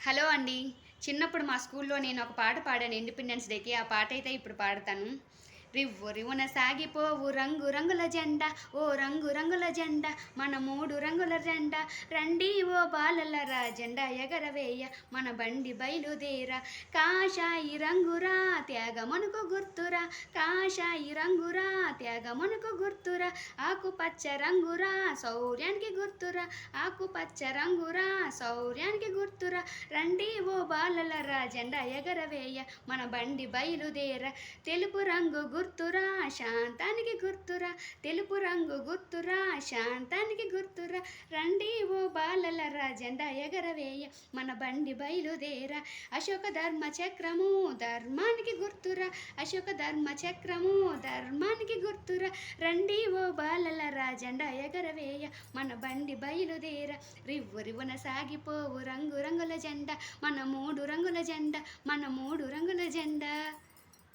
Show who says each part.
Speaker 1: Hello అండి. చిన్నప్పుడు మా స్కూల్‌లో నేను ఒక పాట పాడాను ఇండిపెండెన్స్ డేకి. ఆ పాటైతే ఇప్పుడు పాడతాను. రివ్వు రివ్వున సాగిపోవు రంగు రంగుల జెండా, ఓ రంగు రంగుల జెండా, మన 3 రంగుల జెండా. రండి ఓ బాలలరా జెండా ఎగరవేయ, మన బండి బయలుదేర. కాషాయి రంగురా త్యాగమునకు గుర్తురా, కాషాయి రంగురా త్యాగమునకు గుర్తురా. ఆకుపచ్చ రంగురా శౌర్యానికి గుర్తురా, ఆకుపచ్చ రంగురా శౌర్యానికి గుర్తురా. రండి ఓ బాలలరా జెండా ఎగరవేయ, మన బండి బయలుదేర. తెలుపు రంగు గుర్తురా శాంతానికి గుర్తురా, తెలుపు రంగు గుర్తురా శాంతానికి గుర్తురా. రండి ఓ బాలలరా జెండా ఎగరవేయ, మన బండి బయలుదేర. అశోక ధర్మ చక్రము ధర్మానికి గుర్తురా, అశోక ధర్మ చక్రము ధర్మానికి గుర్తురా. రండి ఓ బాలలరా జెండా ఎగరవేయ, మన బండి బయలుదేర. రివ్వు రివ్వున సాగిపోవు రంగు రంగుల జెండా, మన 3 రంగుల జెండా, మన 3 రంగుల